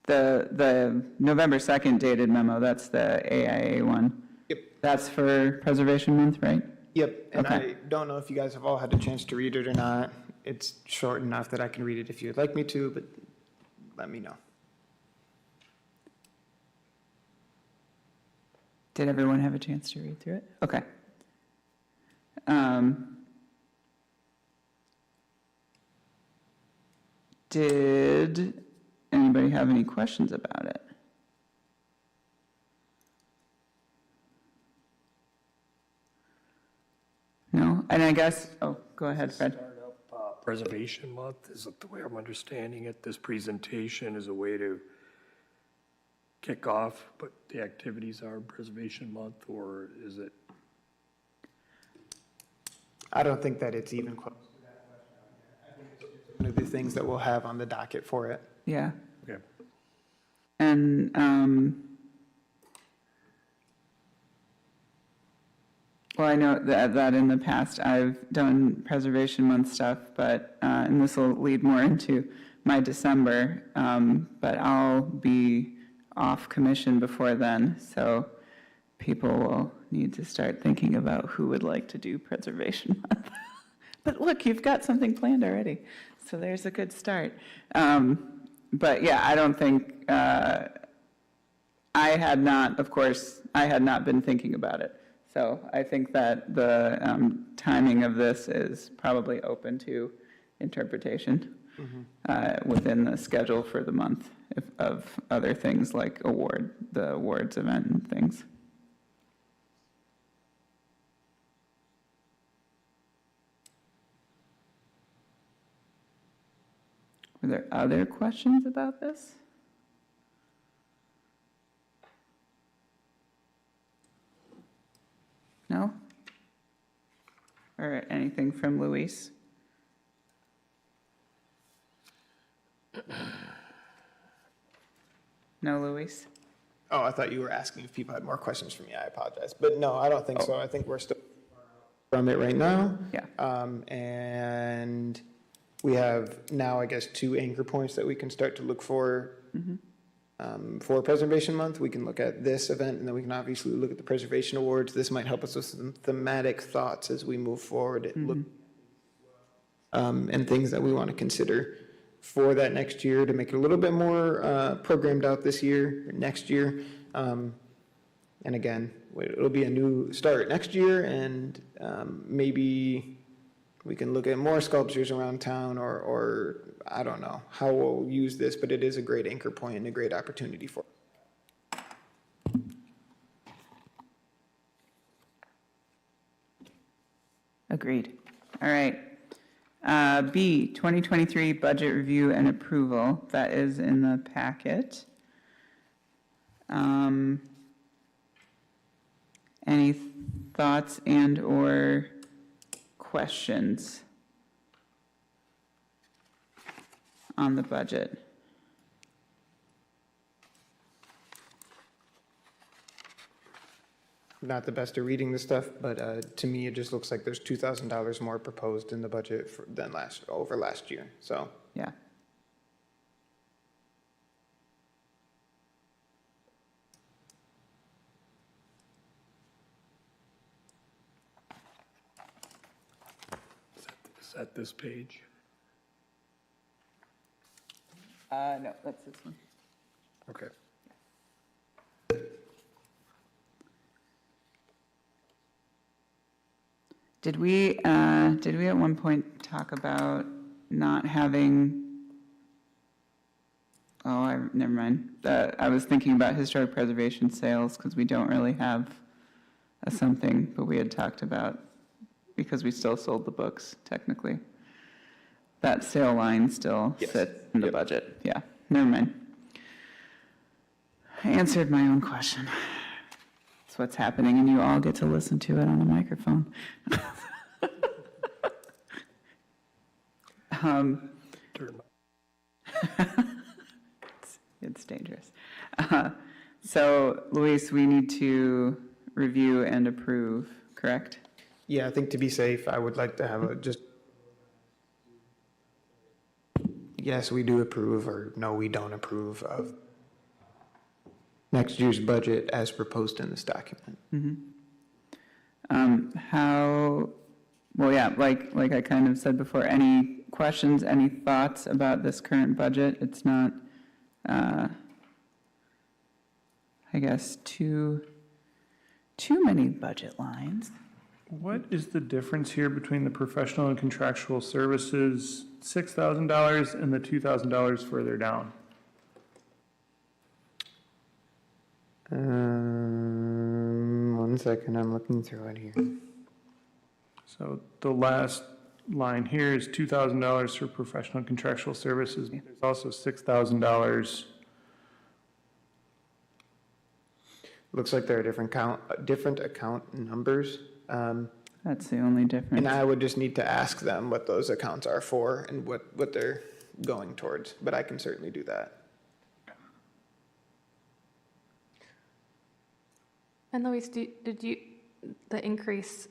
the November 2nd dated memo, that's the AIA one. Yep. That's for Preservation Month, right? Yep, and Okay. I don't know if you guys have all had a chance to read it or not. It's short enough that I can read it if you'd like me to, but let me know. Did everyone have a chance to read through it? Okay. Did anybody have any questions about it? No? And I guess, oh, go ahead, Fred. Start up Preservation Month, is it the way I'm understanding it? This presentation is a way to kick off what the activities are in Preservation Month, or is it? I don't think that it's even close to that question. I think it's just one of the things that we'll have on the docket for it. Yeah. Okay. And, well, I know that in the past I've done Preservation Month stuff, but, and this will lead more into my December, but I'll be off commission before then, so people will need to start thinking about who would like to do Preservation Month. But look, you've got something planned already, so there's a good start. But yeah, I don't think, I had not been thinking about it. So I think that the timing of this is probably open to interpretation within the schedule for the month of other things like the awards event and things. Were there other questions about this? No? Or anything from Luis? No, Luis? Oh, I thought you were asking if people had more questions for me. I apologize. But no, I don't think so. I think we're still from it right now. Yeah. And we have now, I guess, 2 anchor points that we can start to look for. For Preservation Month, we can look at this event, and then we can obviously look at the Preservation Awards. This might help us with some thematic thoughts as we move forward, and things that we want to consider for that next year to make it a little bit more programmed out this year, or next year. And again, it'll be a new start next year, and maybe We can look at more sculptures around town, or I don't know how we'll use this, but it is a great anchor point and a great opportunity for. Agreed. All right. B, 2023 budget review and approval. That is in the packet. Any thoughts and/or questions on the budget? Not the best at reading this stuff, but to me, it just looks like there's $2,000 more proposed in the budget than over last year, so. Yeah. Is that this page? No, that's this one. Okay. Did we at one point talk about not having, never mind. I was thinking about historic preservation sales, because we don't really have a something, but we had talked about, because we still sold the books, technically. That sale line still Yes. sits in the Yep. budget, yeah, never mind. I answered my own question. That's what's happening, and you all get to listen to it on a microphone. Turn It's dangerous. So, Luis, we need to review and approve, correct? Yeah, I think to be safe, I would like to have yes, we do approve, or no, we don't approve of next year's budget as proposed in this document. Like I kind of said before, any questions, any thoughts about this current budget? It's not, I guess, too many budget lines. What is the difference here between the professional and contractual services, $6,000, and the $2,000 further down? One second, I'm looking through it here. So the last line here is $2,000 for professional and contractual services. There's also $6,000. Looks like there are different account numbers. That's the only difference. And I would just need to ask them what those accounts are for and what they're going towards, but I can certainly do that. And Luis, the increase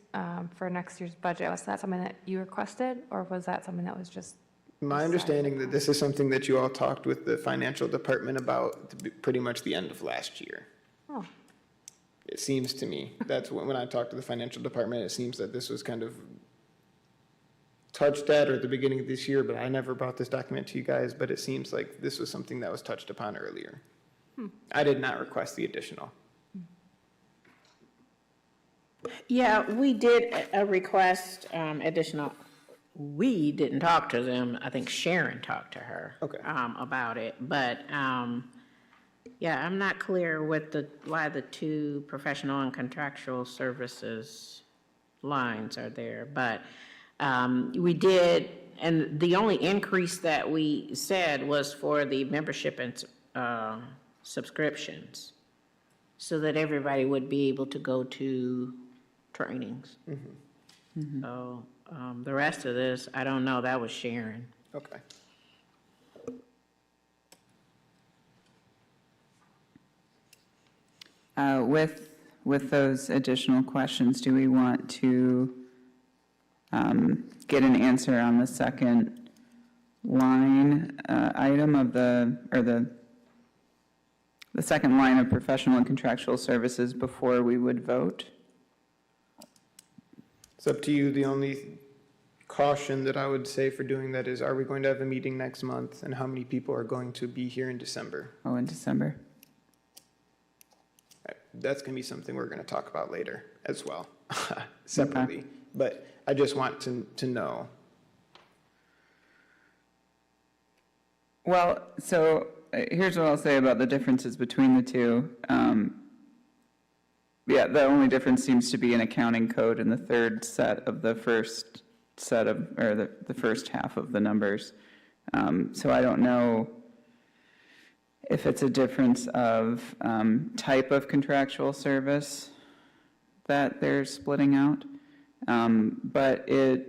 for next year's budget, was that something that you requested, or was that something that was just? My understanding that this is something that you all talked with the financial department about pretty much the end of last year. Oh, It seems to me, that's when I talked to the financial department, it seems that this was kind of touched at or at the beginning of this year, but I never brought this document to you guys, but it seems like this was something that was touched upon earlier. I did not request the additional. Yeah, we did a request, additional, we didn't talk to them, I think Sharon talked to her. Okay. About it, but, yeah, I'm not clear with why the two professional and contractual services lines are there, but, we did, and the only increase that we said was for the membership and, subscriptions, so that everybody would be able to go to trainings. So, the rest of this, I don't know, that was Sharon. Okay. With those additional questions, do we want to get an answer on the second line item of the second line of professional and contractual services before we would vote? It's up to you. The only caution that I would say for doing that is, are we going to have a meeting next month, and how many people are going to be here in December? Oh, in December? That's going to be something we're going to talk about later as well, separately. But I just want to know. Well, so here's what I'll say about the differences between the two. Yeah, the only difference seems to be an accounting code in the third set of the first set of, or the first half of the numbers. So I don't know if it's a difference of type of contractual service that they're splitting out. But the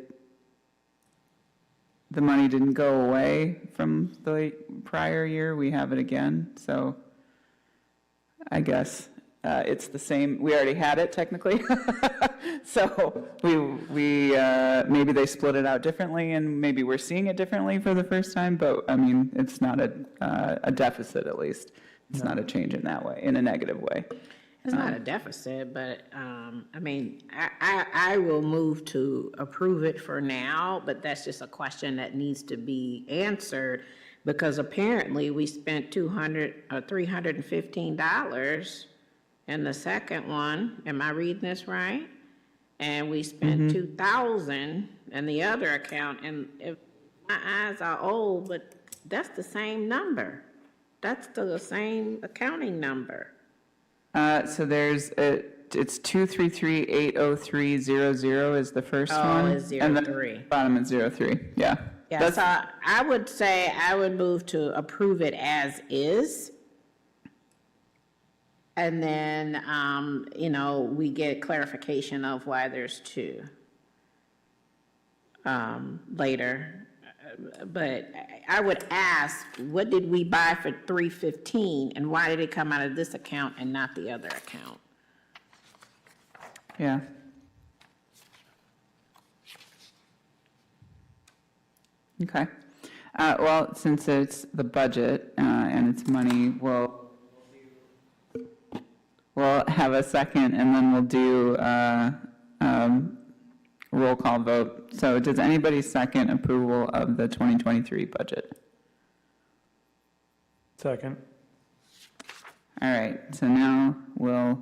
money didn't go away from the prior year. We have it again. So I guess it's the same. We already had it technically. So we maybe they split it out differently, and maybe we're seeing it differently for the first time. But I mean, it's not a deficit, at least. It's not a change in that way, in a negative way. It's not a deficit, but, I mean, I will move to approve it for now, but that's just a question that needs to be answered, because apparently we spent $315 in the second one. Am I reading this right? And we spent $2,000 in the other account, and if my eyes are old, but that's the same number. That's the same accounting number. So it's 233-80300 is the first one. Oh, it's And then 03. bottom is 03, yeah. Yeah, so I would say I would move to approve it as is. And then, we get clarification of why there's two later. But I would ask, what did we buy for $315, and why did it come out of this account and not the other account? Yeah. Okay. Well, since it's the budget and it's money, we'll have a second, and then we'll do roll call vote. So does anybody second approval of the 2023 budget? Second. All right, so now we'll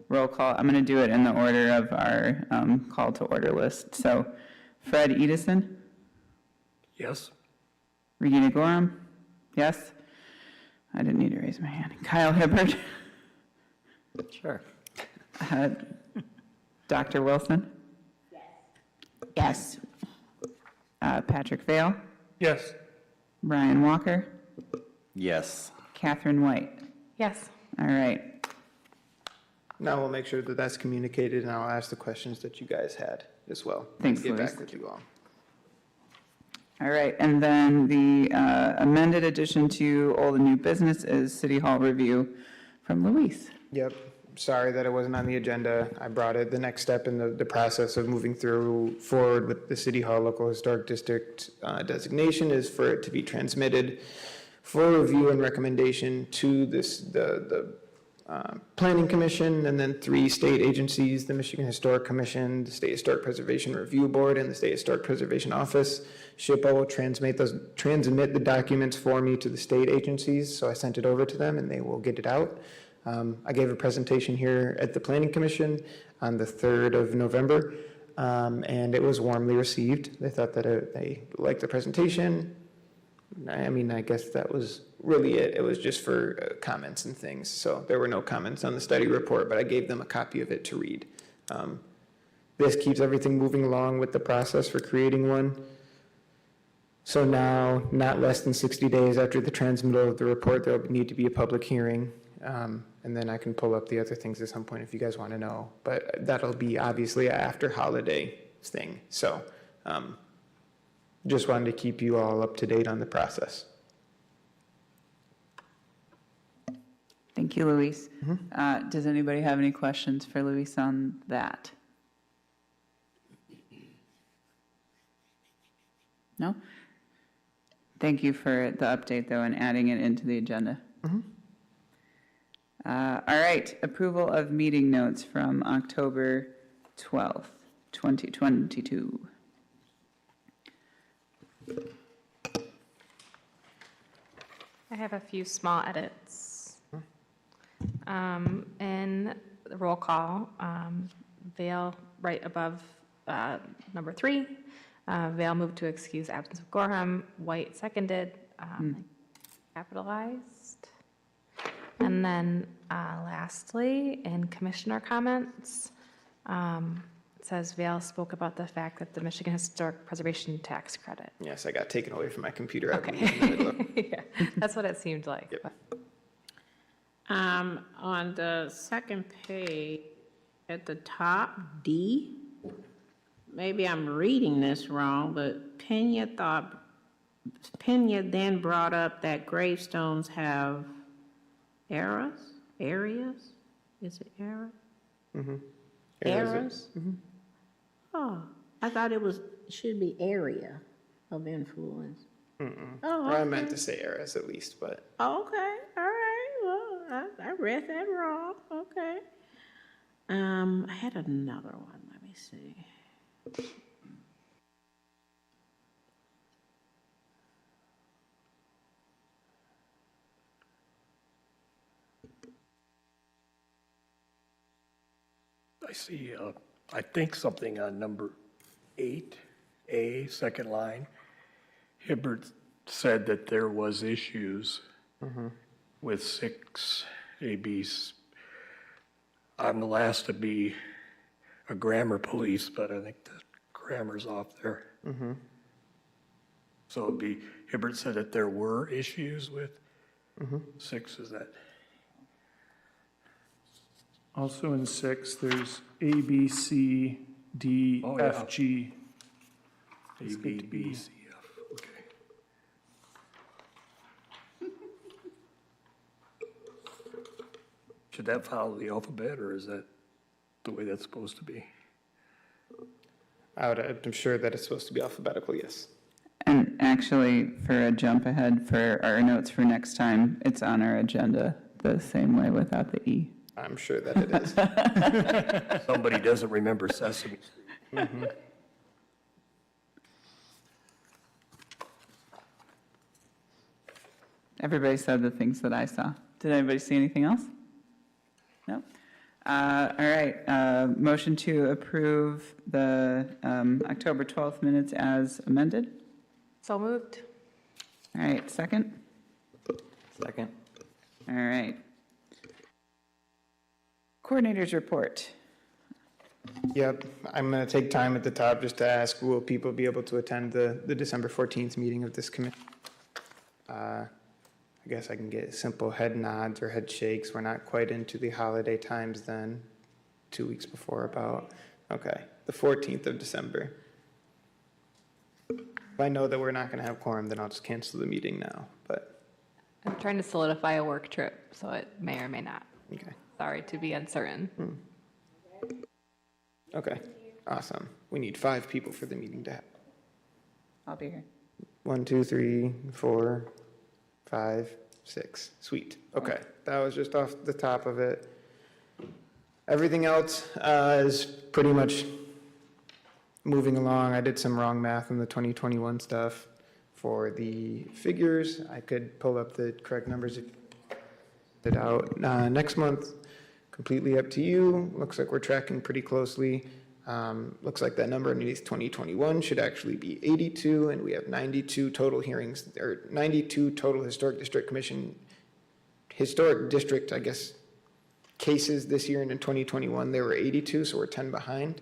roll call. I'm going to do it in the order of our call to order list. So Fred Edison, Yes? Regina Gorham, yes? I didn't need to raise my hand. Kyle Hibbert, Sure. Dr. Wilson, Yes. Patrick Vale, Yes. Brian Walker, Yes. Catherine White. Yes. All right. Now we'll make sure that that's communicated, and I'll ask the questions that you guys had as well. Thanks, Get Louise. back with you all. All right, and then the amended addition to all the new business is City Hall review from Luis. Yep, sorry that it wasn't on the agenda. I brought it, the next step in the process of moving forward with the City Hall Local Historic District designation is for it to be transmitted for review and recommendation to the Planning Commission, and then 3 state agencies, the Michigan Historic Commission, the State Historic Preservation Review Board, and the State Historic Preservation Office. SHPO will transmit the documents for me to the state agencies, so I sent it over to them, and they will get it out. I gave a presentation here at the Planning Commission on the 3rd of November, and it was warmly received. They thought that they liked the presentation. I mean, I guess that was really it. It was just for comments and things. So there were no comments on the study report, but I gave them a copy of it to read. This keeps everything moving along with the process for creating one. So now, not less than 60 days after the transmittal of the report, there will need to be a public hearing. And then I can pull up the other things at some point if you guys want to know. But that'll be obviously after holiday thing. So just wanted to keep you all up to date on the process. Thank you, Luis. Does anybody have any questions for Luis on that? No? Thank you for the update, though, and adding it into the agenda. All right, approval of meeting notes from October 12th, 2022. I have a few small edits. In the roll call, Vale, right above Number 3, Vale moved to excuse absence of Gorham, White seconded, capitalized. And then lastly, in commissioner comments, it says Vale spoke about the fact that the Michigan Historic Preservation Tax Credit. Yes, I got taken away from my computer. I believe, Okay. in the middle of- Yeah, that's what it seemed like. Yep. but- On the second page, at the top, D, maybe I'm reading this wrong, but Pena then brought up that gravestones have areas? Is it era? Eras? Oh, I thought should be area of influence. Oh, I meant to say eras at least, but okay, all right, well, I read that wrong, okay. I had another one, let me see. I see, I think something on number 8A, second line. Hibbert said that there was issues with 6 ABs. I'm the last to be a grammar police, but I think the grammar's off there. So it'd be, Hibbert said that there were issues with 6, is that? Also in 6, there's A, B, C, D, Oh, yeah. F, G. A, It's B, good to B, be- C, F, okay. Should that follow the alphabet, or is that the way that's supposed to be? I'm sure that it's supposed to be alphabetical, yes. And actually, for a jump ahead for our notes for next time, it's on our agenda the same way without the E. I'm sure that it is. Somebody doesn't remember Sesame Street. Everybody said the things that I saw. Did anybody see anything else? No? All right, motion to approve the October 12th minutes as amended. So moved. All right, second? Second. All right. Coordinators report. Yep, I'm going to take time at the top just to ask, will people be able to attend the December 14th meeting of this committee? I guess I can get simple head nods or head shakes. We're not quite into the holiday times then, 2 weeks before about. Okay, the 14th of December. If I know that we're not going to have quorum, then I'll just cancel the meeting now, but, I'm trying to solidify a work trip, so it may or may not. okay. Sorry to be uncertain. Okay, awesome. We need 5 people for the meeting to happen. I'll be here. 1, 2, 3, 4, 5, 6. Sweet. Okay, that was just off the top of it. Everything else is pretty much moving along. I did some wrong math in the 2021 stuff. For the figures, I could pull up the correct numbers if it out. Next month, completely up to you. Looks like we're tracking pretty closely. Looks like that number underneath 2021 should actually be 82, and we have 92 total hearings, or 92 total historic district, I guess, cases this year, and in 2021 there were 82, so we're 10 behind.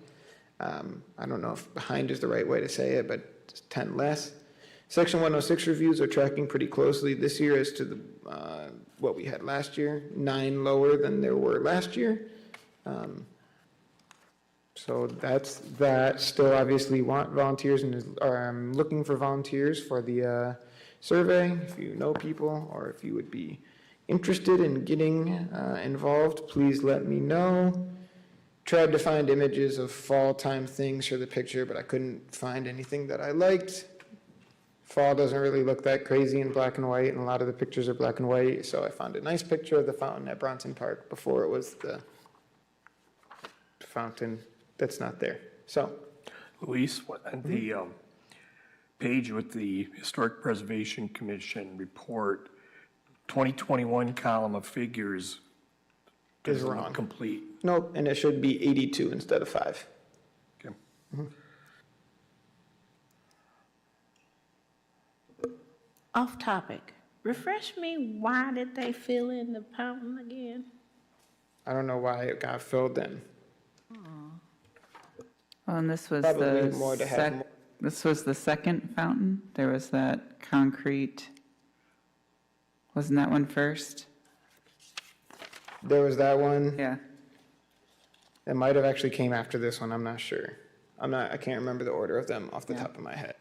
I don't know if behind is the right way to say it, but it's 10 less. Section 106 reviews are tracking pretty closely this year as to the what we had last year, 9 lower than there were last year. So that's that. Still obviously want volunteers and I'm looking for volunteers for the survey. If you know people or if you would be interested in getting involved, please let me know. Tried to find images of fall time things for the picture, but I couldn't find anything that I liked. Fall doesn't really look that crazy in black and white, and a lot of the pictures are black and white, so I found a nice picture of the fountain at Bronson Park before it was the fountain that's not there. So, Luis, the page with the Historic Preservation Commission report, 2021 column of figures is doesn't look wrong. complete. Nope, and it should be 82 instead of 5. Okay. Off topic. Refresh me, why did they fill in the fountain again? I don't know why it got filled in. Well, and this was Probably the more to have more. this was the second fountain. There was that concrete, wasn't that one first? There was that one. Yeah. It might have actually came after this one, I'm not sure. I can't remember the order of them off the top of my head.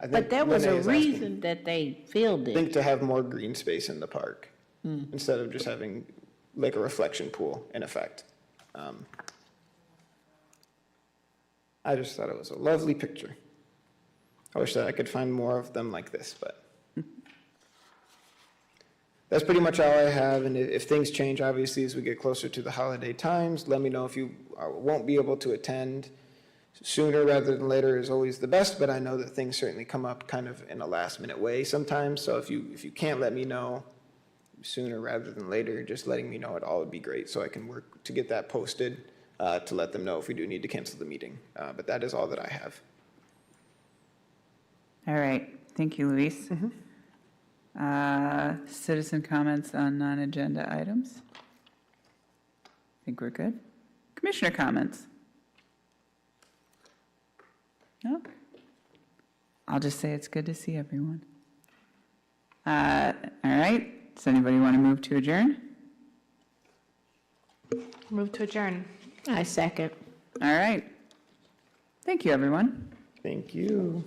I think But there was Renee a is asking, reason that they filled I think it. to have more green space in the park, instead of just having like a reflection pool in effect. I just thought it was a lovely picture. I wish that I could find more of them like this, but that's pretty much all I have. And if things change, obviously, as we get closer to the holiday times, let me know if you won't be able to attend. Sooner rather than later is always the best, but I know that things certainly come up kind of in a last minute way sometimes. So if you can't let me know sooner rather than later, just letting me know at all would be great, so I can work to get that posted, to let them know if we do need to cancel the meeting. But that is all that I have. All right. Thank you, Luis. Citizen comments on non-agenda items? I think we're good. Commissioner comments? No? I'll just say it's good to see everyone. All right. Does anybody want to move to adjourn? Move to adjourn. I second. All right. Thank you, everyone. Thank you.